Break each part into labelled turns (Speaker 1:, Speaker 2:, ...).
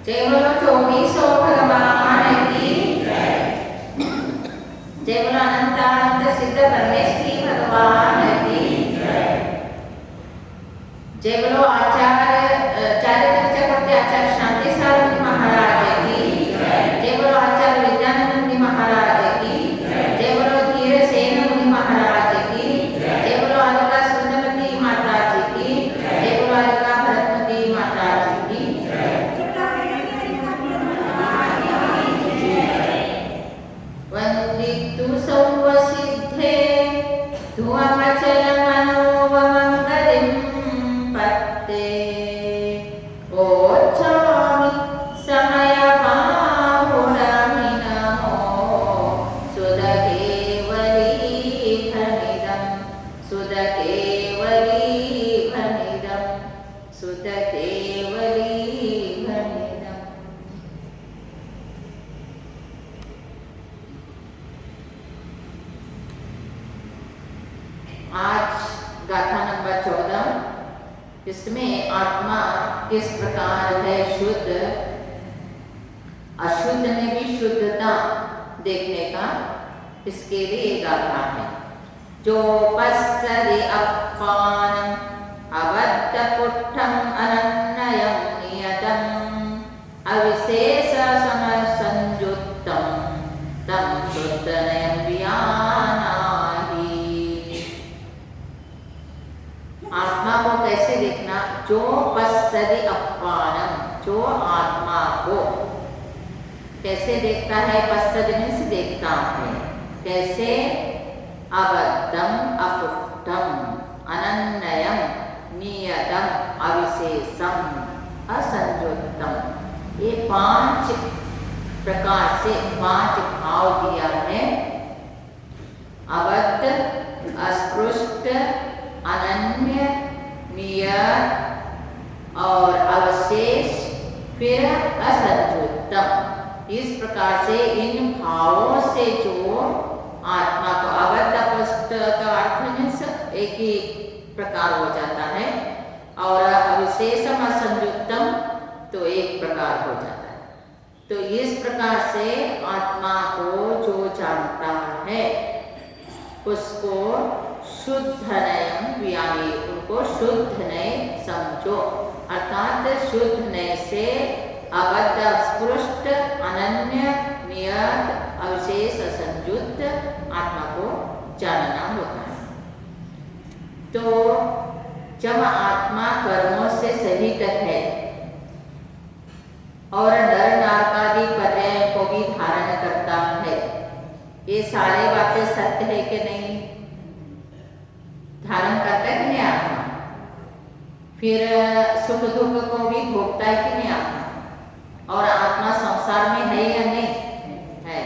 Speaker 1: जय बोलो चौबीसों भगवान की जय बोलो अनंतानंद सिद्ध परमेश्वरी भगवान की जय बोलो आचार्य चारित्र चक्रवर्ती आचार्य शांति सारंगी महाराज की जय बोलो आचार्य विद्यानंद मुनि महाराज की जय बोलो धीर सेन मुनि महाराज की जय बोलो अलका सुंदरमती माता जी की जय बोलो अलका भरतमती माता जी की वंदितु सौवसिद्धे धुमचल मनोवमंगलिं पत्ते ओच्छामि समयमाहुरमि नमो सुदकेवलीभनिदं सुदकेवलीभनिदं सुदकेवलीभनिदं। आज गाथा नंबर 14, इसमें आत्मा किस प्रकार है शुद्ध, अशुद्ध में भी शुद्धता देखने का इसके लिए गाथा है। जो पश्यति अप्पानं अवत्तपुट्ठम् अनन्यं नियतम् अविशेषसमसंयुक्तं तं शुद्धनयं वियानाहि। आत्मा को कैसे देखना? जो पश्यति अप्पानं, जो आत्मा को कैसे देखता है? पश्यति मीन्स देखता है। कैसे? अबद्धम अपुट्ठम अनन्यम नियतम अविशेषम असंयुक्तम, ये 5 प्रकार से 5 भाव दिया है। अबद्ध, अस्पृष्ट, अनन्य, नियत और अवशेष, फिर असंयुक्तम। इस प्रकार से इन भावों से जो आत्मा को अबद्ध अस्पृष्ट का अर्थ मीन्स एक ही प्रकार हो जाता है और अविशेषम असंयुक्तम तो एक प्रकार हो जाता है। तो इस प्रकार से आत्मा को जो जानता है उसको शुद्ध नयम व्यामी, उनको शुद्ध नय समझो। अर्थात शुद्ध नय से अबद्ध अस्पृष्ट अनन्य नियत अविशेष असंयुक्त आत्मा को जानना होता है। तो जब आत्मा कर्मों से सहित है और नर नारकादि पर्यायों को भी धारण करता है, ये सारे बातें सत्य है कि नहीं? धारण करता है कि नहीं आत्मा? फिर सुख दुख को भी भोगता है कि नहीं आत्मा? और आत्मा संसार में है या नहीं है?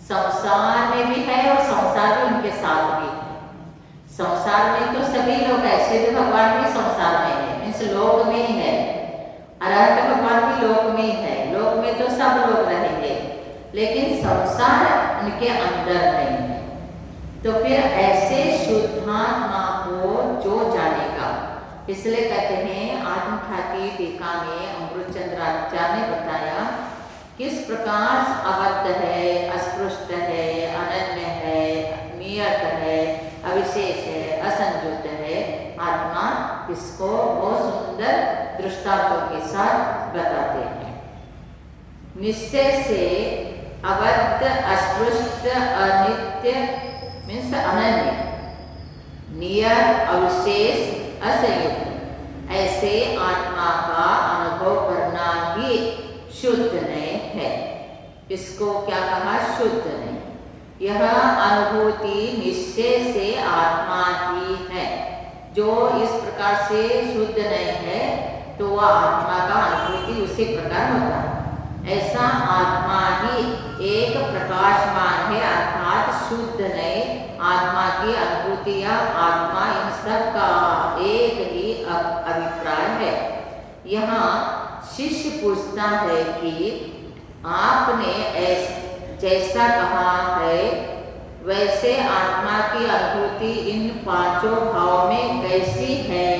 Speaker 1: संसार में भी है और संसार भी उनके साथ भी है। संसार में तो सभी लोग है, सिद्ध भगवान भी संसार में है, मीन्स लोक में ही है। अरहत भगवान भी लोक में ही है, लोक में तो सब लोग रहेंगे, लेकिन संसार उनके अंदर नहीं है। तो फिर ऐसे शुद्धात्मा को जो जानेगा, इसलिए कहते हैं आत्म ख्याति टीका में अमृतचंद्राचार्य ने बताया किस प्रकार अबद्ध है, अस्पृष्ट है, अनन्य है, नियत है, अविशेष है, असंयुक्त है आत्मा। इसको बहुत सुंदर दृष्टांतों के साथ बताते हैं। निश्चय से अबद्ध, अस्पृष्ट, अनित्य मीन्स अनन्य, नियत, अविशेष, असंयुक्त, ऐसे आत्मा का अनुभव करना ही शुद्ध नय है। इसको क्या कहा? शुद्ध नय। यह अनुभूति निश्चय से आत्मा ही है। जो इस प्रकार से शुद्ध नय है तो वह आत्मा का अनुभूति उसी प्रकार होता है। ऐसा आत्मा ही एक प्रकाशमान है, अर्थात शुद्ध नय आत्मा की अनुभूति या आत्मा, इन सब का एक ही अभिप्राय है। यहाँ शिष्य पूछता है कि आपने जैसा कहा है वैसे आत्मा की अनुभूति इन 5 भावों में कैसी है?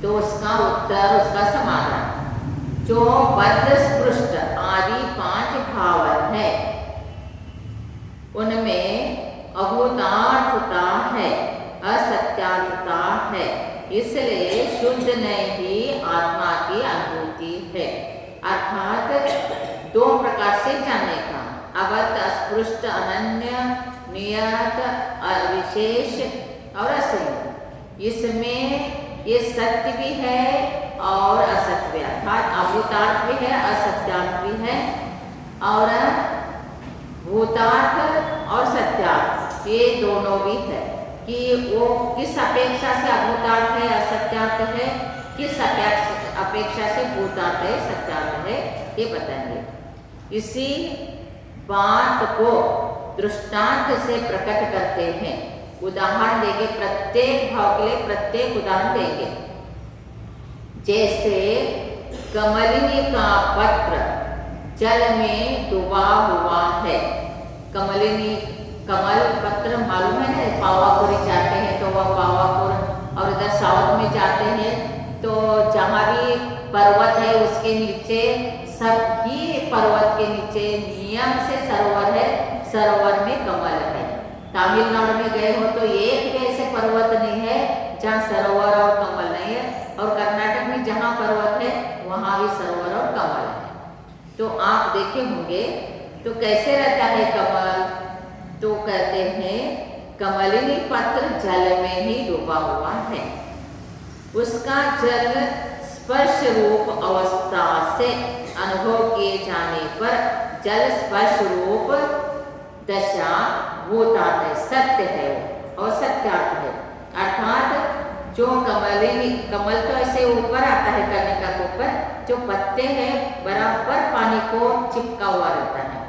Speaker 1: तो उसका उत्तर, उसका समाधान जो बद्ध स्पृष्ट आदि 5 भाव है उनमें अभूतार्थता है, असत्यार्थता है, इसलिए शुद्ध नहीं आत्मा की अनुभूति है। अर्थात 2 प्रकार से जानने का, अवत अस्पृष्ट अनन्य नियत विशेष और असंग। इसमें ये सत्य भी है और असत्य, अर्थात अभूतार्थ भी है, असत्यार्थ भी है, और भूतार्थ और सत्यार्थ ये दोनों भी है कि वो किस अपेक्षा से अभूतार्थ है, असत्यार्थ है, किस अपेक्षा से भूतार्थ है, सत्यार्थ है, ये बताएंगे। इसी बात को दृष्टांत से प्रकट करते हैं। उदाहरण देंगे, प्रत्येक भाव के लिए प्रत्येक उदाहरण देंगे। जैसे कमलिनी का पत्र जल में डूबा हुआ है। कमलिनी कमल पत्र मालूम है ना, पावापुरी जाते हैं तो वह पावापुर, और इधर साउथ में जाते हैं तो जहाँ भी पर्वत है उसके नीचे, सभी पर्वत के नीचे नियम से सरोवर है, सरोवर में कमल है। तमिलनाडु में गए हो तो एक भी ऐसे पर्वत नहीं है जहाँ सरोवर और कमल नहीं है, और कर्नाटक में जहाँ पर्वत है वहाँ भी सरोवर और कमल है। तो आप देखे होंगे तो कैसे रहता है कमल, तो कहते हैं कमलिनी पत्र जल में ही डूबा हुआ है। उसका जल स्पर्श रूप अवस्था से अनुभव किए जाने पर जल स्पर्श रूप दशा भूतार्थ है, सत्य है और सत्यार्थ है। अर्थात जो कमलिनी, कमल तो ऐसे ऊपर आता है कनिका के ऊपर, जो पत्ते हैं बराबर पानी को चिपका हुआ रहता है,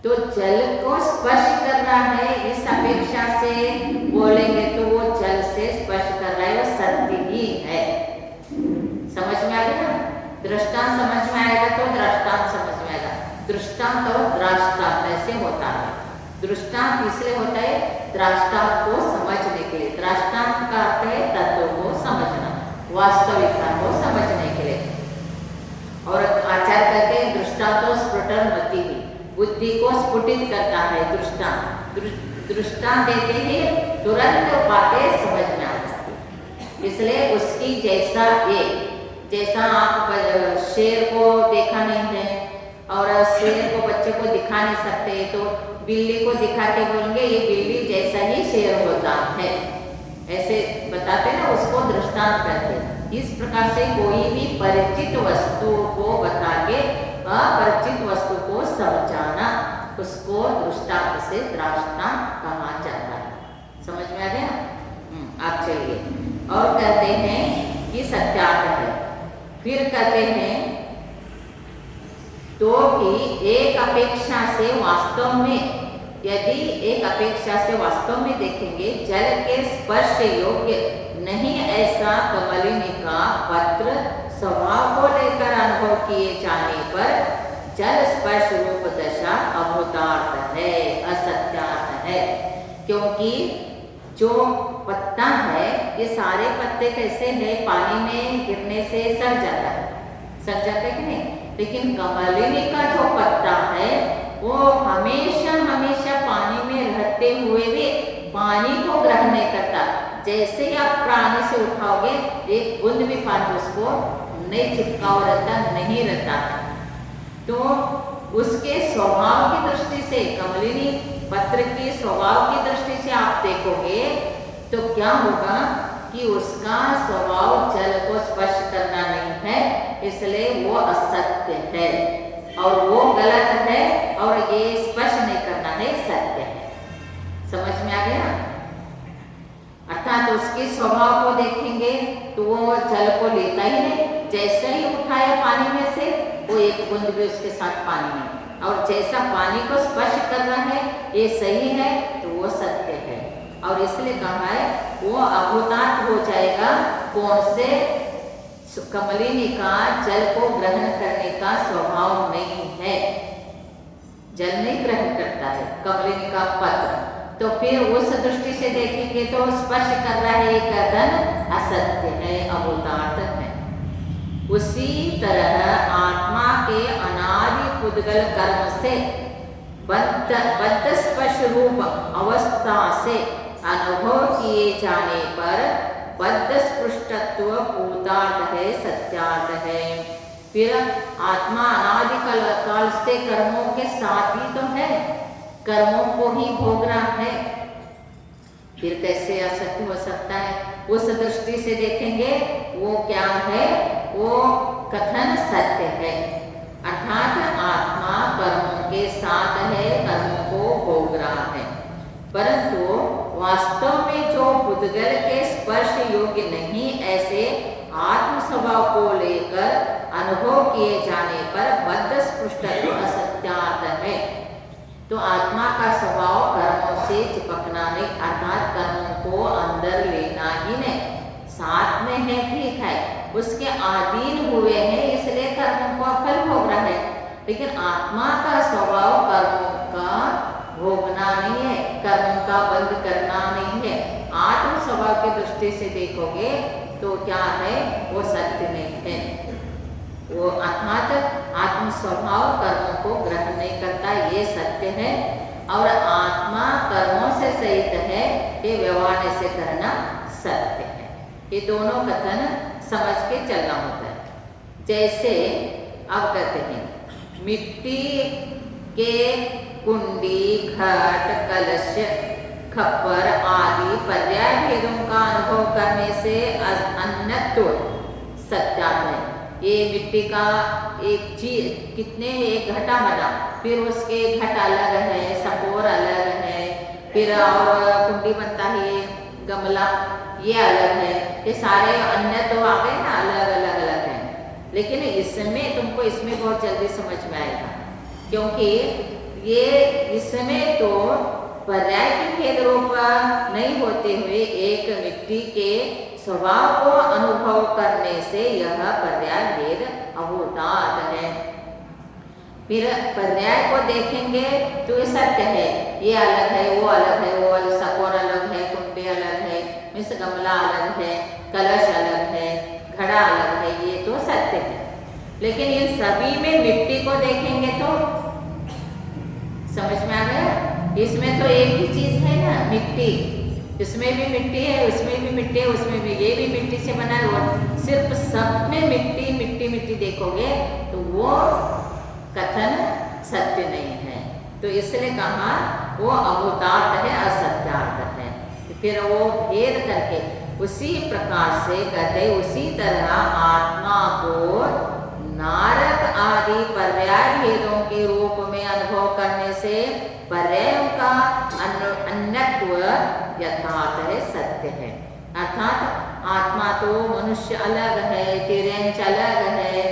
Speaker 1: तो जल को स्पर्श कर रहा है, इस अपेक्षा से बोलेंगे तो वो जल से स्पर्श कर रहा है, वो सत्य ही है। समझ में आ गया? दृष्टांत समझ में आएगा तो दृष्टांत समझ में आएगा। दृष्टांत और दृष्टांत ऐसे होता है। दृष्टांत इसलिए होता है दृष्टांत को समझने के लिए। दृष्टांत का अर्थ है तत्व को समझना, वास्तविकता को समझने के लिए। और आचार्य कहते हैं दृष्टांतो स्फुटन मति, बुद्धि को स्फुटित करता है दृष्टांत। दृष्टांत देते ही तुरंत बातें समझ में आ जाती। इसलिए उसकी जैसा आप शेर को देखा नहीं है और शेर को बच्चे को दिखा नहीं सकते, तो बिल्ली को दिखा के बोलेंगे ये बिल्ली जैसा ही शेर होता है, ऐसे बताते ना, उसको दृष्टांत कहते हैं। इस प्रकार से कोई भी परिचित वस्तु को बता के अपरिचित वस्तु को समझाना, उसको दृष्टांत से दृष्टांत कहा जाता है। समझ में आ गया? आप चलिए और कहते हैं कि सत्यार्थ है। फिर कहते हैं तो भी एक अपेक्षा से वास्तव में, यदि एक अपेक्षा से वास्तव में देखेंगे जल के स्पर्श योग्य नहीं, ऐसा कमलिनी का पत्र स्वभाव को लेकर अनुभव किए जाने पर जल स्पर्श रूप दशा अभूतार्थ है, असत्यार्थ है। क्योंकि जो पत्ता है, ये सारे पत्ते कैसे हैं, पानी में गिरने से सड़ जाता है, सड़ जाता है कि नहीं? लेकिन कमलिनी का जो पत्ता है वो हमेशा हमेशा पानी में रहते हुए भी पानी को ग्रहण नहीं करता। जैसे ही आप पानी से उठाओगे एक बूंद भी पानी उसको नहीं चिपका हुआ रहता, नहीं रहता है। तो उसके स्वभाव की दृष्टि से, कमलिनी पत्र की स्वभाव की दृष्टि से आप देखोगे तो क्या होगा कि उसका स्वभाव जल को स्पर्श करना नहीं है, इसलिए वो असत्य है और वो गलत है, और ये स्पर्श नहीं करना है सत्य है। समझ में आ गया? अर्थात उसके स्वभाव को देखेंगे तो वो जल को लेता ही नहीं, जैसे ही उठाया पानी में से वो एक बूंद भी उसके साथ पानी में, और जैसा पानी को स्पर्श कर रहा है ये सही है तो वो सत्य है। और इसलिए कहा है वो अभूतार्थ हो जाएगा। कौन से? कमलिनी का जल को ग्रहण करने का स्वभाव नहीं है, जल नहीं ग्रहण करता है कमलिनी का पत्र। तो फिर उस दृष्टि से देखेंगे तो स्पर्श कर रहा है, एक कथन असत्य है, अभूतार्थ है। उसी तरह पुद्गल कर्म से बद्ध स्पर्श रूप अवस्था से अनुभव किए जाने पर बद्ध स्पृष्टत्व भूतार्थ है, सत्यार्थ है। फिर आत्मा अनादि काल से कर्मों के साथ ही तो है, कर्मों को ही भोग रहा है, फिर कैसे असत्य हो सकता है? उस दृष्टि से देखेंगे वो क्या है, वो कथन सत्य है, अर्थात आत्मा कर्मों के साथ है, कर्मों को भोग रहा है। परंतु वास्तव में जो पुद्गल के स्पर्श योग्य नहीं, ऐसे आत्म स्वभाव को लेकर अनुभव किए जाने पर बद्ध स्पृष्टत्व असत्यार्थ है। तो आत्मा का स्वभाव कर्मों से चिपकना नहीं, अर्थात कर्मों को अंदर लेना ही नहीं, साथ में है ठीक है, उसके अधीन हुए हैं इसलिए कर्मों को फल भोग रहा है, लेकिन आत्मा का स्वभाव कर्मों का भोगना नहीं है, कर्मों का बंद करना नहीं है। आत्म स्वभाव की दृष्टि से देखोगे तो क्या है, वो सत्य नहीं है, वो अर्थात आत्म स्वभाव कर्मों को ग्रहण नहीं करता, ये सत्य है। और आत्मा कर्मों से सहित है, ये व्यवहार से करना सत्य है। ये दोनों कथन समझ के चलना होता है। जैसे अब कहते हैं मिट्टी के कुंडी, घट, कलश, खप्पर आदि पर्याय भेदों का अनुभव करने से अन्यत्व सत्यार्थ है। ये मिट्टी का एक चीज कितने एक घटा बना, फिर उसके घट अलग है, सपोर अलग है, फिर और कुंडी बनता है, गमला ये अलग है, ये सारे अन्य तो आ गए ना, अलग अलग अलग है। लेकिन इसमें तुमको इसमें बहुत जल्दी समझ में आएगा, क्योंकि ये इसमें तो पर्याय के भेद रूप नहीं होते हुए एक मिट्टी के स्वभाव को अनुभव करने से यह पर्याय भेद अभूतार्थ है। फिर पर्याय को देखेंगे तो ये सत्य है, ये अलग है, वो अलग है, वो अलग, सपोर अलग है, कुंडे अलग है, मिस गमला अलग है, कलश अलग है, घड़ा अलग है, ये तो सत्य है। लेकिन इन सभी में मिट्टी को देखेंगे तो समझ में आ गया, इसमें तो एक ही चीज है ना, मिट्टी, इसमें भी मिट्टी है, उसमें भी मिट्टी है, उसमें भी, ये भी मिट्टी से बना है, वो सिर्फ सब में मिट्टी मिट्टी मिट्टी देखोगे तो वो कथन सत्य नहीं है। तो इसलिए कहा वो अभूतार्थ है, असत्यार्थ है। फिर वो भेद करके उसी प्रकार से कहते, उसी तरह आत्मा को नारक आदि पर्याय भेदों के रूप में अनुभव करने से पर्यायों का अन्यत्व यथार्थ है, सत्य है। अर्थात आत्मा तो मनुष्य अलग है, तिर्यंच अलग है,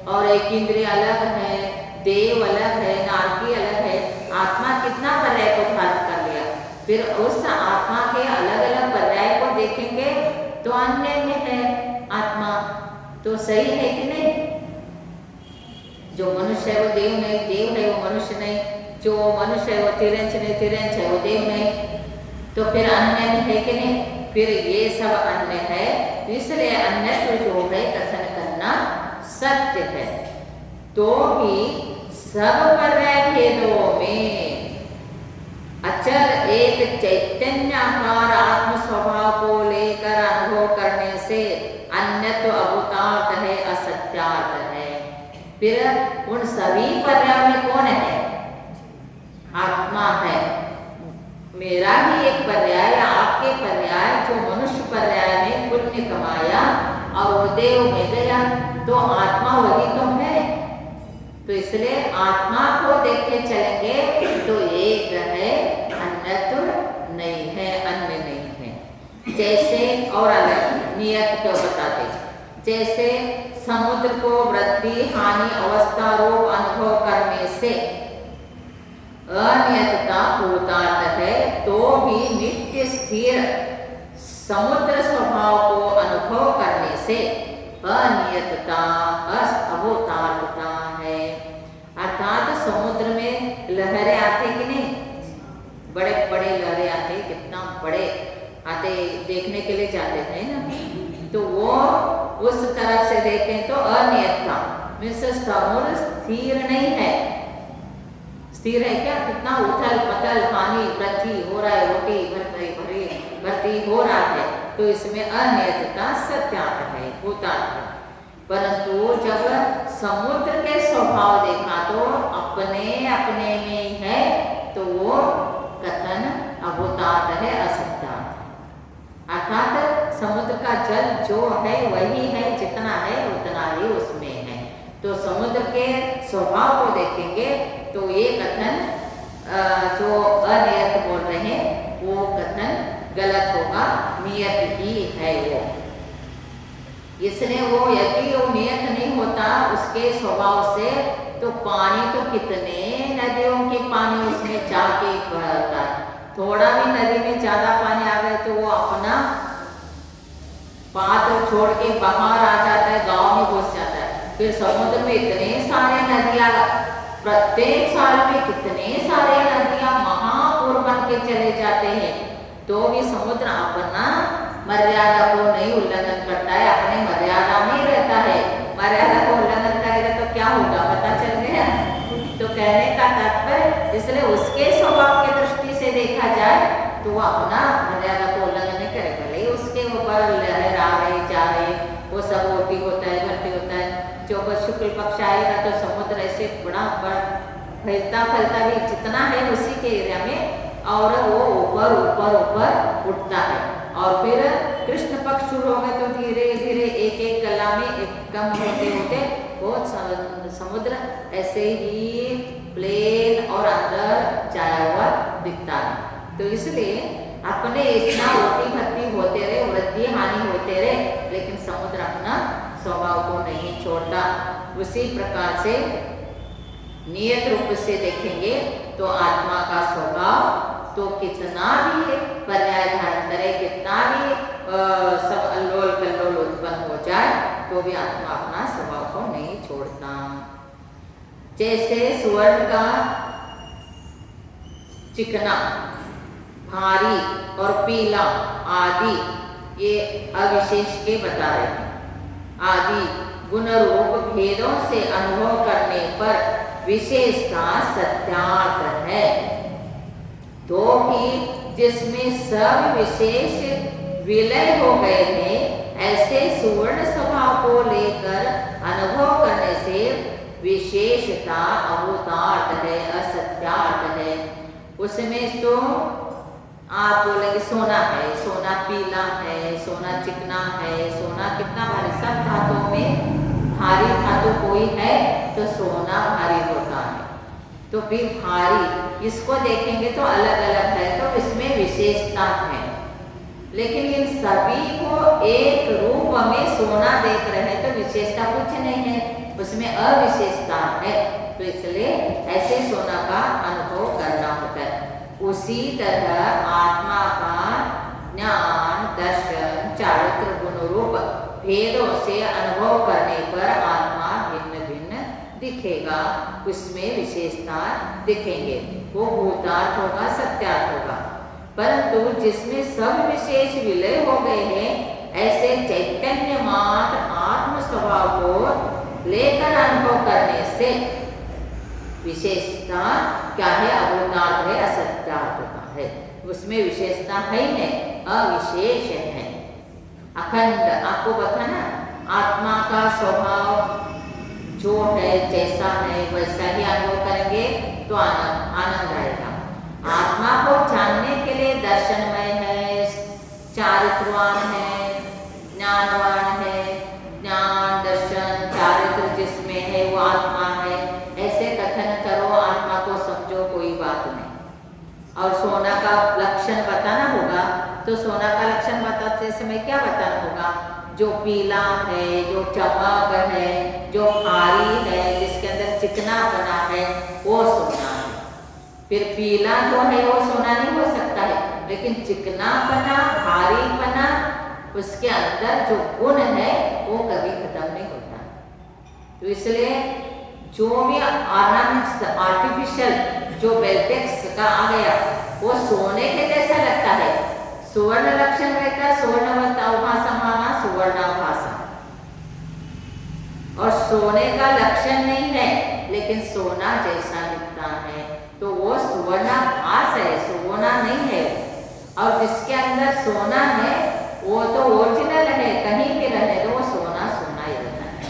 Speaker 1: और एक इंद्रिय अलग है, देव अलग है, नारकी अलग है। आत्मा कितना पर्याय को धारण कर लिया, फिर उस आत्मा के अलग अलग पर्याय को देखेंगे तो अन्य है आत्मा, तो सही है कि नहीं? जो मनुष्य है वो देव नहीं, देव है वो मनुष्य नहीं, जो मनुष्य है वो तिर्यंच नहीं, तिर्यंच है वो देव नहीं, तो फिर अन्य है कि नहीं? फिर ये सब अन्य है, इसलिए अन्य जो है कथन करना सत्य है। तो भी सब पर्याय भेदों में अचल एक चैतन्याकार आत्म स्वभाव को लेकर अनुभव करने से अन्यत्व अभूतार्थ है, असत्यार्थ है। फिर उन सभी पर्यायों में कौन है? आत्मा है। मेरा ही एक पर्याय, आपके पर्याय, जो मनुष्य पर्याय में पुण्य कमाया और वो देव में गया, तो आत्मा वही तो है। तो इसलिए आत्मा को देख के चलेंगे तो एक है, अन्यत्व नहीं है, अन्य नहीं है। जैसे और अलग नियत क्यों बताते, जैसे समुद्र को वृद्धि हानि अवस्था रूप अनुभव करने से अनियतता भूतार्थ है, तो भी नित्य स्थिर समुद्र स्वभाव को अनुभव करने से अनियतता अभूतार्थता है। अर्थात समुद्र में लहरें आते कि नहीं, बड़े बड़े लहरें आते, कितना बड़े आते, देखने के लिए जाते हैं ना, तो वो उस तरफ से देखें तो अनियतता मीन्स समुद्र स्थिर नहीं है, स्थिर है क्या? कितना उथल पुथल पानी वृद्धि हो रहा है, रोटी भर्ती हो रहा है, तो इसमें अनियतता सत्यार्थ है, होता है। परंतु जब समुद्र के स्वभाव देखा तो अपने अपने में है, तो वो कथन अभूतार्थ है, असत्यार्थ है। अर्थात समुद्र का जल जो है वही है, जितना है उतना ही उसमें है। तो समुद्र के स्वभाव को देखेंगे तो ये कथन जो अनियत बोल रहे हैं वो कथन गलत होगा, नियत ही है वो। इसलिए वो यदि वो नियत नहीं होता उसके स्वभाव से, तो पानी तो कितने नदियों के पानी उसमें जाके बहता है। थोड़ा भी नदी में ज्यादा पानी आ गए तो वो अपना पात्र छोड़ के बाहर आ जाता है, गांव में घुस जाता है। फिर समुद्र में इतने सारे नदियां, प्रत्येक साल में कितने सारे नदियां महापूर बन के चले जाते हैं, तो भी समुद्र अपना मर्यादा को नहीं उल्लंघन करता है, अपने मर्यादा में रहता है। मर्यादा को उल्लंघन करेगा तो क्या होगा, पता चल गया। तो कहने का तात्पर्य, इसलिए उसके स्वभाव की दृष्टि से देखा जाए तो वो अपना मर्यादा को उल्लंघन नहीं करेगा। भले उसके ऊपर लहर आ रही जा रही, वो सब ओटी होता है, भर्ती होता है। जो शुक्ल पक्ष आएगा तो समुद्र ऐसे बड़ा फैलता भी जितना है उसी के एरिया में, और वो ऊपर ऊपर ऊपर उठता है। और फिर कृष्ण पक्ष शुरू हो गए तो धीरे धीरे एक एक कला में एक कम होते होते बहुत समुद्र ऐसे ही प्लेन और अंदर जाया हुआ दिखता है। तो इसलिए अपने इतना ओटी भर्ती होते रहे, वृद्धि हानि होते रहे, लेकिन समुद्र अपना स्वभाव को नहीं छोड़ता। उसी प्रकार से नियत रूप से देखेंगे तो आत्मा का स्वभाव तो कितना भी पर्याय धारण करे, कितना भी सब अल्लोल कल्लोल उत्पन्न हो जाए, तो भी आत्मा अपना स्वभाव को नहीं छोड़ता। जैसे स्वर्ण का चिकना, भारी और पीला आदि ये अविशेष के बता रहे हैं। आदि गुण रूप भेदों से अनुभव करने पर विशेषता सत्यार्थ है। तो भी जिसमें सब विशेष विलय हो गए हैं, ऐसे सुवर्ण स्वभाव को लेकर अनुभव करने से विशेषता अभूतार्थ है, असत्यार्थ है। उसमें तो आप बोलेंगे सोना है, सोना पीला है, सोना चिकना है, सोना कितना भारी, सब धातुओं में भारी धातु कोई है तो सोना भारी होता है। तो फिर भारी इसको देखेंगे तो अलग अलग है, तो इसमें विशेषता है। लेकिन इन सभी को एक रूप में सोना देख रहे हैं तो विशेषता कुछ नहीं है, उसमें अविशेषता है। तो इसलिए ऐसे सोना का अनुभव करना होता है। उसी तरह आत्मा का ज्ञान, दर्शन, चारित्र, गुण रूप भेदों से अनुभव करने पर आत्मा भिन्न भिन्न दिखेगा, उसमें विशेषता दिखेंगे, वो भूतार्थ होगा, सत्यार्थ होगा। परंतु जिसमें सब विशेष विलय हो गए हैं, ऐसे चैतन्य मात्र आत्म स्वभाव को लेकर अनुभव करने से विशेषता क्या है, अभूतार्थ है, असत्यार्थ का है, उसमें विशेषता है ही नहीं, अविशेष है, अखंड। आपको बताना आत्मा का स्वभाव जो है जैसा है वैसा ही अनुभव करेंगे तो आनंद आएगा। आत्मा को जानने के लिए दर्शनमय है, चारित्रवान है, ज्ञानवान है, ज्ञान दर्शन चारित्र जिसमें है वो आत्मा है, ऐसे कथन करो, आत्मा को समझो, कोई बात नहीं। और सोना का लक्षण बताना होगा तो सोना का लक्षण बताते समय क्या बताना होगा, जो पीला है, जो चमक है, जो भारी है, जिसके अंदर चिकना बना है, वो सोना है। फिर पीला जो है वो सोना नहीं हो सकता है, लेकिन चिकना बना, भारी बना, उसके अंदर जो गुण है वो कभी खत्म नहीं होता। तो इसलिए जो भी ऑर्नामेंट्स आर्टिफिशियल जो बेल्टेक्स का आ गया वो सोने के जैसा लगता है। सुवर्ण लक्षण रहता है, सुवर्णवत अवभाषा माना सुवर्णाभाषा, और सोने का लक्षण नहीं है लेकिन सोना जैसा दिखता है। तो वो सुवर्णाभास है, सोना नहीं है। और जिसके अंदर सोना है वो तो ओरिजिनल है, कहीं भी रहने तो वो सोना सोना ही रहता है।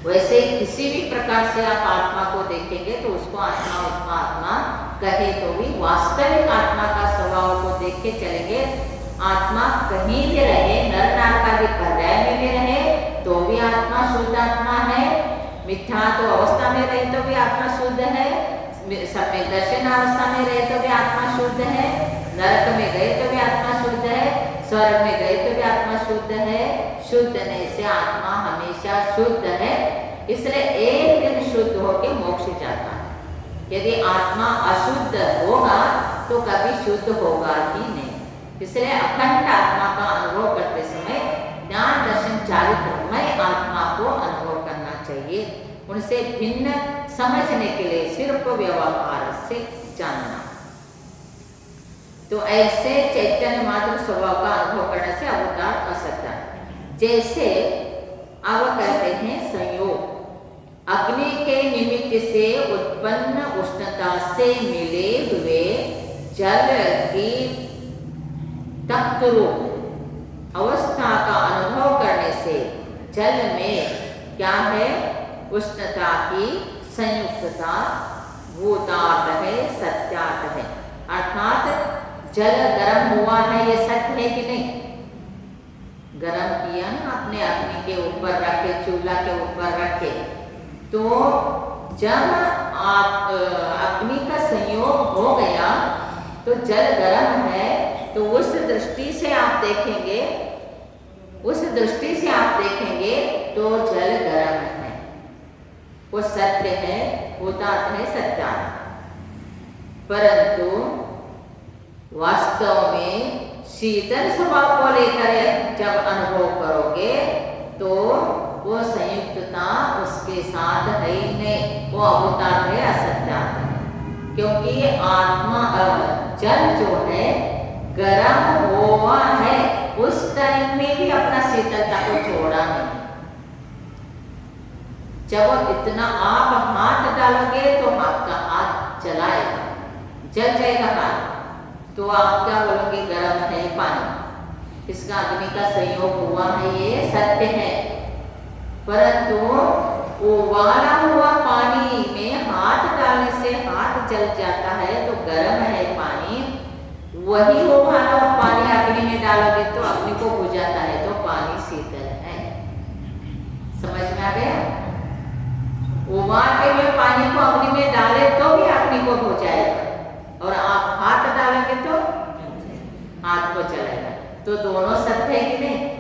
Speaker 1: वैसे ही किसी भी प्रकार से आप आत्मा को देखेंगे तो उसको आत्मा उसको आत्मा कहे तो भी वास्तविक आत्मा का स्वभाव को देख के चलेंगे। आत्मा कहीं भी रहे, नर नारकादि पर्याय में भी रहे तो भी आत्मा शुद्ध आत्मा है। मिथ्या तो अवस्था में रहे तो भी आत्मा शुद्ध है, सम्यक दर्शन अवस्था में रहे तो भी आत्मा शुद्ध है, नरक में गए तो भी आत्मा शुद्ध है, स्वर्ग में गए तो भी आत्मा शुद्ध है। शुद्ध नहीं से आत्मा हमेशा शुद्ध है, इसलिए एक दिन शुद्ध होकर मोक्ष जाता है। यदि आत्मा अशुद्ध होगा तो कभी शुद्ध होगा ही नहीं। इसलिए अखंड आत्मा का अनुभव करते समय ज्ञान दर्शन चारित्रमय आत्मा को अनुभव करना चाहिए। उनसे भिन्न समझने के लिए सिर्फ व्यवहार से जानना। तो ऐसे चैतन्य मात्र स्वभाव का अनुभव करने से अवतार असत्य। जैसे अब कहते हैं संयोग, अग्नि के निमित्त से उत्पन्न उष्णता से मिले हुए जल की तप्त रूप अवस्था का अनुभव करने से जल में क्या है, उष्णता की संयुक्तता भूतार्थ है, सत्यार्थ है। अर्थात जल गर्म हुआ है, ये सत्य है कि नहीं? गर्म किया ना अपने अग्नि के ऊपर रखे, चूल्हा के ऊपर रखे, तो जब आप अग्नि का संयोग हो गया तो जल गर्म है, तो उस दृष्टि से आप देखेंगे, उस दृष्टि से आप देखेंगे तो जल गर्म है, वो सत्य है, भूतार्थ है, सत्यार्थ। परंतु वास्तव में शीतल स्वभाव को लेकर जब अनुभव करोगे तो वो संयुक्तता उसके साथ है ही नहीं, वो अभूतार्थ है, असत्यार्थ है। क्योंकि आत्मा जल जो है गर्म हुआ है, उस टाइम में भी अपना शीतलता को छोड़ा नहीं। जब इतना आप हाथ डालोगे तो आपका हाथ जलाएगा, जल जाएगा हाथ, तो आप क्या बोलोगे, गर्म है पानी, इसका अग्नि का संयोग हुआ है, ये सत्य है। परंतु उबाला हुआ पानी में हाथ डालने से हाथ जल जाता है तो गर्म है पानी। वही उबाला हुआ पानी अग्नि में डालोगे तो अग्नि को बुझाता है तो पानी शीतल है। समझ में आ गया? उबालते हुए पानी को अग्नि में डाले तो भी अग्नि को बुझाएगा, और आप हाथ डालेंगे तो हाथ को जलाएगा। तो दोनों सत्य है कि नहीं?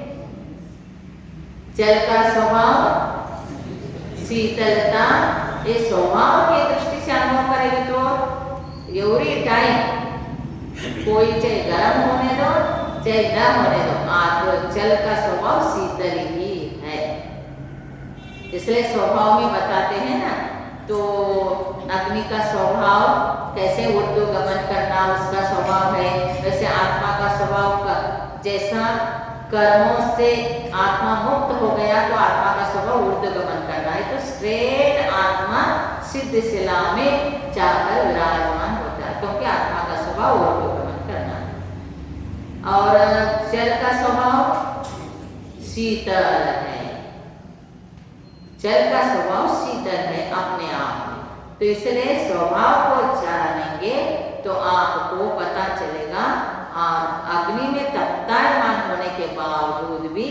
Speaker 1: जल का स्वभाव शीतलता, ये स्वभाव की दृष्टि से अनुभव करेंगे तो एवरी टाइम कोई चाहे गर्म होने दो चाहे न होने दो, आप जल का स्वभाव शीतल ही है। इसलिए स्वभाव में बताते हैं ना, तो अग्नि का स्वभाव कैसे ऊर्ध्व गमन करना उसका स्वभाव है, वैसे आत्मा का स्वभाव का जैसा कर्मों से आत्मा मुक्त हो गया तो आत्मा का स्वभाव ऊर्ध्व गमन करना है। तो स्ट्रेट आत्मा सिद्ध शिला में जाकर विराजमान होता है, क्योंकि आत्मा का स्वभाव ऊर्ध्व गमन करना है। और जल का स्वभाव शीतल है, जल का स्वभाव शीतल है अपने आप में। तो इसलिए स्वभाव को जानेंगे तो आपको पता चलेगा अग्नि में तप्तायमान होने के बावजूद भी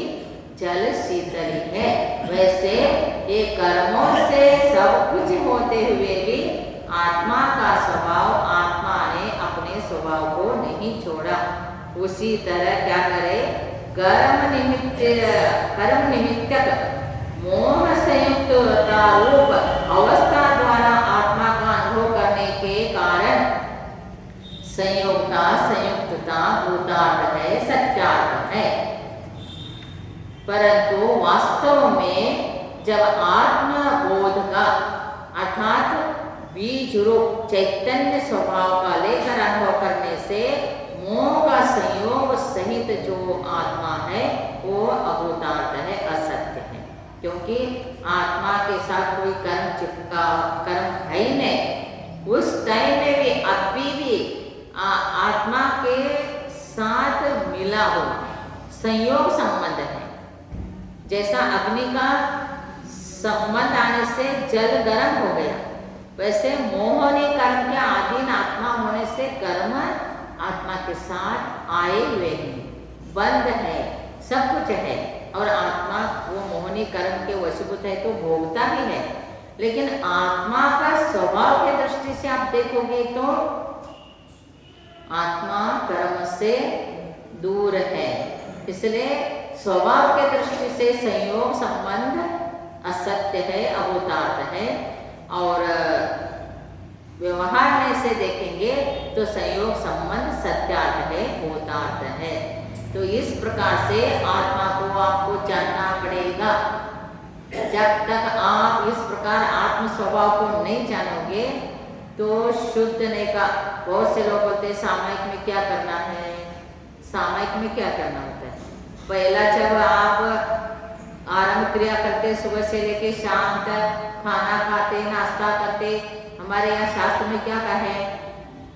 Speaker 1: जल शीतल ही है। वैसे ये कर्मों से सब कुछ होते हुए भी आत्मा का स्वभाव, आत्मा ने अपने स्वभाव को नहीं छोड़ा। उसी तरह क्या करे, कर्म निमित्तक मोह संयुक्त रूप अवस्था द्वारा आत्मा का अनुभव करने के कारण संयोगता, संयुक्तता भूतार्थ है, सत्यार्थ है। परंतु वास्तव में जब आत्मबोध का अर्थात बीज रूप चैतन्य स्वभाव का लेकर अनुभव करने से मोह का संयोग सहित जो आत्मा है वो अभूतार्थ है, असत्य है। क्योंकि आत्मा के साथ कोई कर्म है ही नहीं, उस टाइम में भी अभी भी आत्मा के साथ मिला हो, संयोग संबंध है। जैसा अग्नि का संबंध आने से जल गर्म हो गया, वैसे मोह ने कर्म के अधीन आत्मा होने से कर्म आत्मा के साथ आए हुए हैं, बंद है, सब कुछ है। और आत्मा वो मोहनी कर्म के वशीभूत है तो भोगता भी है। लेकिन आत्मा का स्वभाव की दृष्टि से आप देखोगे तो आत्मा कर्म से दूर है। इसलिए स्वभाव के दृष्टि से संयोग संबंध असत्य है, अभूतार्थ है। और व्यवहार में से देखेंगे तो संयोग संबंध सत्यार्थ है, भूतार्थ है। तो इस प्रकार से आत्मा को आपको जानना पड़ेगा। जब तक आप इस प्रकार आत्म स्वभाव को नहीं जानोगे तो शुद्ध नहीं का। बहुत से लोग बोलते हैं सामयिक में क्या करना है, सामयिक में क्या करना होता है। पहला जब आप आरंभ क्रिया करते, सुबह से लेके शाम तक खाना खाते, नाश्ता करते, हमारे यहाँ शास्त्र में क्या कहा है,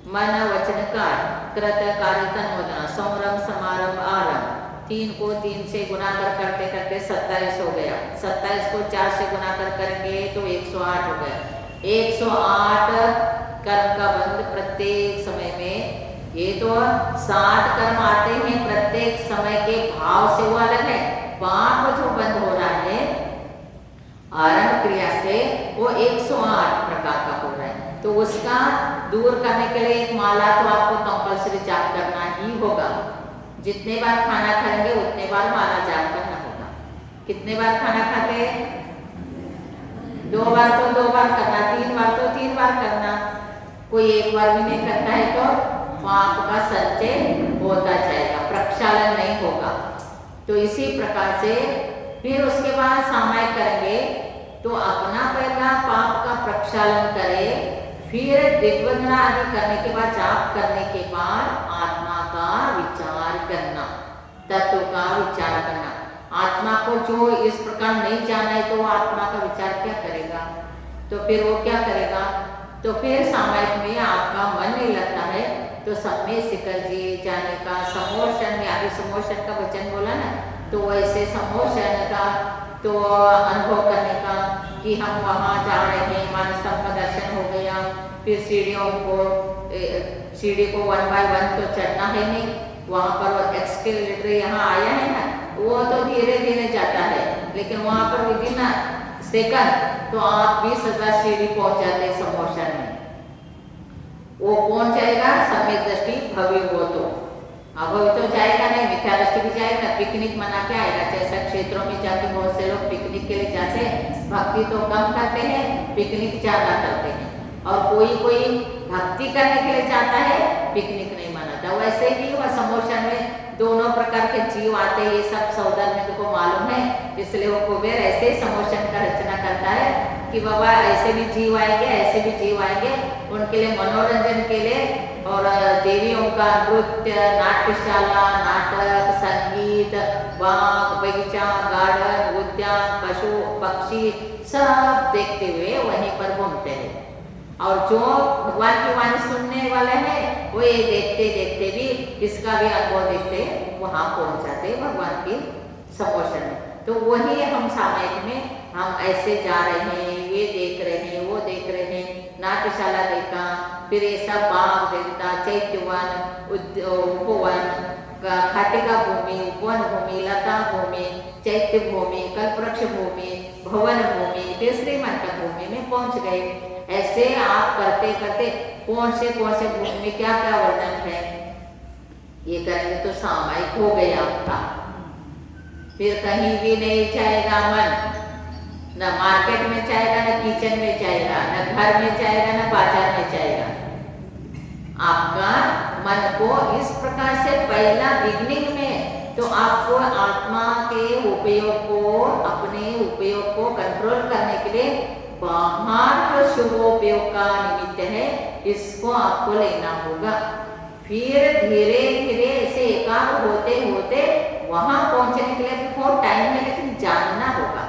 Speaker 1: मन वचन कार कृत कार्य तन्मोदना संरम समारंभ आरंभ। 3 को 3 से गुना करते करते 27 हो गया। 27 को 4 से गुना करेंगे तो 108 हो गया। 108 कर्म का बंध प्रत्येक समय में। ये तो 60 कर्म आते हैं प्रत्येक समय के भाव से, वो अलग है। पाप जो बंद हो रहा है आरंभ क्रिया से, वो 108 प्रकार का हो रहा है। तो उसका दूर करने के लिए एक माला तो आपको कंपल्सरी जाप करना ही होगा। जितने बार खाना खाएंगे उतने बार माला जाप करना होगा। कितने बार खाना खाते, 2 बार तो 2 बार करना, 3 बार तो 3 बार करना। कोई 1 बार भी नहीं करता है तो पाप का संचय होता जाएगा, प्रक्षालन नहीं होगा। तो इसी प्रकार से फिर उसके बाद सामायिक करेंगे तो अपना पहला पाप का प्रक्षालन करें, फिर दिग्वंदना आदि करने के बाद, जाप करने के बाद आत्मा का विचार करना, तत्व का विचार करना। आत्मा को जो इस प्रकार नहीं जाना है तो वो आत्मा का विचार क्या करेगा, तो फिर वो क्या करेगा। तो फिर सामायिक में आपका मन नहीं लगता है तो समय शिखर जी जाने का, समोशन में अभी समोशन का वचन बोला ना, तो वैसे समोशन का तो अनुभव करने का कि हम वहाँ जा रहे हैं, मानस्तंभ का दर्शन हो गया। फिर सीढ़ियों को, सीढ़ी को 1 बाय 1 तो चढ़ना है नहीं, वहाँ पर एक्सकेलेटर यहाँ आया है ना, वो तो धीरे धीरे जाता है, लेकिन वहाँ पर विदिन सेकंड तो आप 20,000 सीढ़ी पहुँच जाते समोशन में। वो कौन जाएगा, सम्यक दृष्टि भव्य हो तो। अभव्य तो जाएगा नहीं, मिथ्या दृष्टि भी जाएगा, पिकनिक मना के आएगा। जैसा क्षेत्रों में जाके बहुत से लोग पिकनिक के लिए जाते हैं, भक्ति तो कम करते हैं, पिकनिक ज्यादा करते हैं। और कोई कोई भक्ति करने के लिए जाता है, पिकनिक नहीं मनाता। वैसे ही वह समोशन में दोनों प्रकार के जीव आते हैं, ये सब सौधर्मिक को मालूम है। इसलिए वो कुबेर ऐसे समोशन का रचना करता है कि बाबा ऐसे भी जीव आएंगे, ऐसे भी जीव आएंगे, उनके लिए मनोरंजन के लिए। और देवियों का नृत्य, नाट्यशाला, नाटक, संगीत, बाग बगीचा, गार्डन, उद्यान, पशु पक्षी सब देखते हुए वहीं पर घूमते हैं। और जो भगवान की वाणी सुनने वाले हैं वो ये देखते देखते भी, इसका भी अनुभव देखते वहाँ पहुँच जाते भगवान की समोशन में। तो वही हम सामायिक में हम ऐसे जा रहे हैं, ये देख रहे हैं, वो देख रहे हैं, नाट्यशाला देखा, फिर ये सब बाग देखता, चैत्यवन, उपवन, खाटिका भूमि, उपवन भूमि, लता भूमि, चैत्य भूमि, कल्पवृक्ष भूमि, भवन भूमि, फिर श्रीमंत भूमि में पहुंच गए। ऐसे आप करते करते कौन से भूमि में क्या क्या वर्णन है ये करेंगे तो सामायिक हो गया आपका। फिर कहीं भी नहीं जाएगा मन, न मार्केट में जाएगा, न किचन में जाएगा, न घर में जाएगा, न बाजार में जाएगा। आपका मन को इस प्रकार से पहला बिगनिंग में तो आपको आत्मा के उपयोग को, अपने उपयोग को कंट्रोल करने के लिए बाहर जो शुभ उपयोग का निमित्त है इसको आपको लेना होगा। फिर धीरे धीरे ऐसे एकाग्र होते होते वहां पहुंचने के लिए बहुत टाइम है, लेकिन जानना होगा।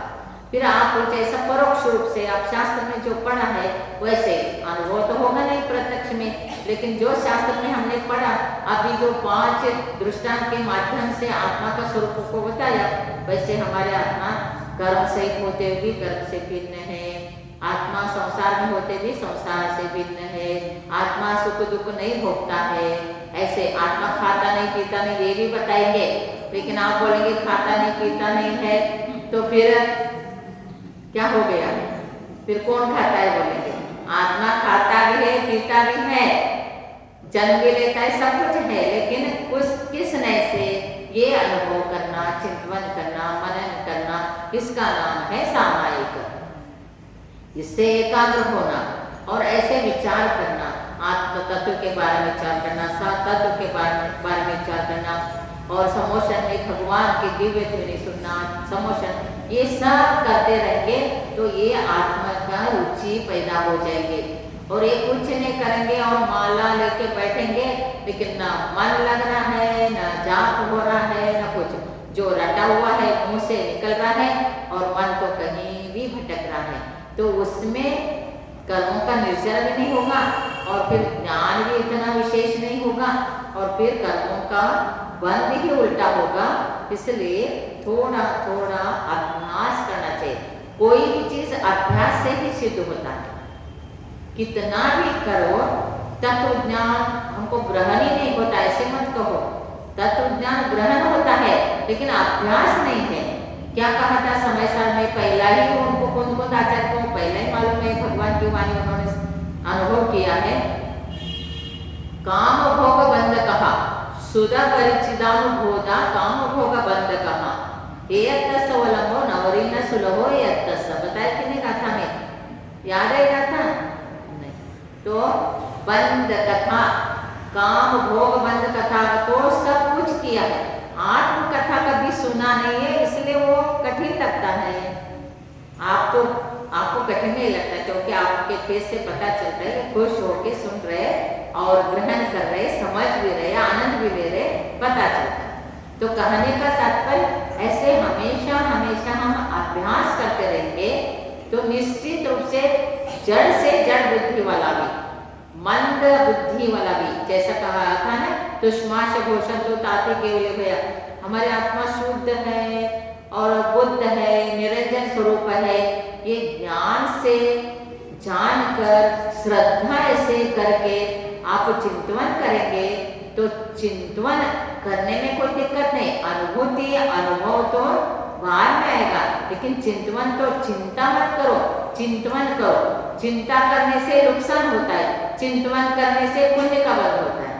Speaker 1: फिर आप जैसा परोक्ष रूप से आप शास्त्र में जो पढ़ा है वैसे अनुभव तो होगा नहीं प्रत्यक्ष में, लेकिन जो शास्त्र में हमने पढ़ा अभी जो 5 दृष्टांत के माध्यम से आत्मा का स्वरूप को बताया, वैसे हमारे आत्मा कर्म से होते भी कर्म से भिन्न है, आत्मा संसार में होते भी संसार से भिन्न है, आत्मा सुख दुख नहीं भोगता है। ऐसे आत्मा खाता नहीं पीता नहीं ये भी बताएंगे, लेकिन आप बोलेंगे खाता नहीं पीता नहीं है तो फिर क्या हो गया, फिर कौन खाता है बोलेंगे। आत्मा खाता भी है पीता भी है, जन्म भी लेता है, सब कुछ है, लेकिन किस नए से ये अनुभव करना, चिंतन करना, मनन करना, इसका नाम है सामायिक। इससे एकाग्र होना और ऐसे विचार करना, आत्म तत्व के बारे में विचार करना, तत्व के बारे में विचार करना, और समोशन में भगवान की दिव्य ध्वनि सुनना, समोशन ये सब करते रहेंगे तो ये आत्मा का रुचि पैदा हो जाएंगे। और ये कुछ नहीं करेंगे और माला लेके बैठेंगे, लेकिन ना मन लग रहा है, ना जाप हो रहा है, ना कुछ, जो रटा हुआ है मुंह से निकल रहा है और मन तो कहीं भी भटक रहा है, तो उसमें कर्मों का निर्जर भी नहीं होगा और फिर ज्ञान भी इतना विशेष नहीं होगा और फिर कर्मों का बंद ही उल्टा होगा। इसलिए थोड़ा थोड़ा अभ्यास करना चाहिए। कोई भी चीज अभ्यास से ही सिद्ध होता है, कितना भी करो। तत्व ज्ञान हमको ग्रहण ही नहीं होता, ऐसे मत कहो। तत्व ज्ञान ग्रहण होता है लेकिन अभ्यास नहीं है। क्या कहा था समय साल में, पहला ही उनको कुंद आचार्य को पहले ही मालूम है, भगवान की वाणी उन्होंने अनुभव किया है। काम भोग बंद कहा, सुधा परिचिदानुभूता काम भोग बंद कहा, एयत्तस्वलंबो नवरीन सुलभो एयत्तस्स। बताया कि नहीं गाथा में, याद है गाथा नहीं? तो बंद कथा, काम भोग बंद कथा तो सब कुछ किया है, आत्म कथा कभी सुना नहीं है, इसलिए वो कठिन लगता है। आपको कठिन नहीं लगता क्योंकि आपके फेस से पता चलता है कि खुश होके सुन रहे और ग्रहण कर रहे, समझ भी रहे, आनंद भी ले रहे, पता चलता है। तो कहने का तात्पर्य ऐसे हमेशा हमेशा हम अभ्यास करते रहेंगे तो निश्चित रूप से जड़ बुद्धि वाला भी, मंद बुद्धि वाला भी, जैसा कहा था ना, तुष्माश घोषण तो ताते केवल भया, हमारे आत्मा शुद्ध है और बुद्ध है, निरंजन स्वरूप है। ये ज्ञान से जानकर श्रद्धा ऐसे करके आप चिंतन करेंगे तो चिंतन करने में कोई दिक्कत नहीं, अनुभूति अनुभव तो बाद में आएगा, लेकिन चिंतन तो चिंता मत करो, चिंतन करो। चिंता करने से नुकसान होता है, चिंतन करने से पुण्य का बल होता है।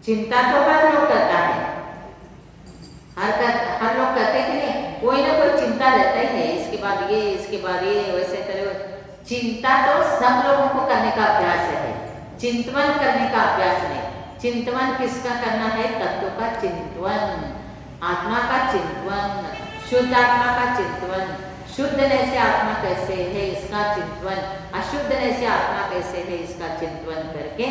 Speaker 1: चिंता तो हर लोग करता है, हर लोग करते कि नहीं, कोई ना कोई चिंता रहता ही है, इसके बाद ये, इसके बाद ये, वैसे करे। चिंता तो सब लोगों को करने का अभ्यास है, चिंतन करने का अभ्यास नहीं। चिंतन किसका करना है? तत्व का चिंतन, आत्मा का चिंतन, शुद्ध आत्मा का चिंतन, शुद्धने से आत्मा कैसे है इसका चिंतन, अशुद्धने से आत्मा कैसे है इसका चिंतन करके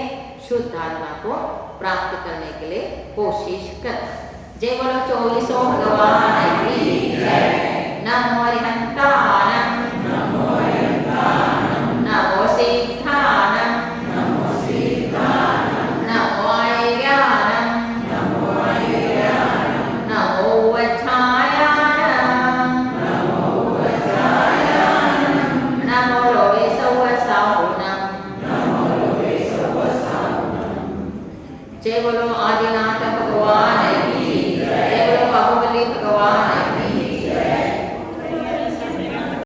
Speaker 1: शुद्ध आत्मा को प्राप्त करने के लिए कोशिश करना। जय बोलो 24 भगवान की जय। नमो हरिहंतानम, नमो सिद्धानम, नमो आर्यानम, नमो वज्रायानम, नमो लोके सौवसाहुनम। जय बोलो आदिनाथ भगवान की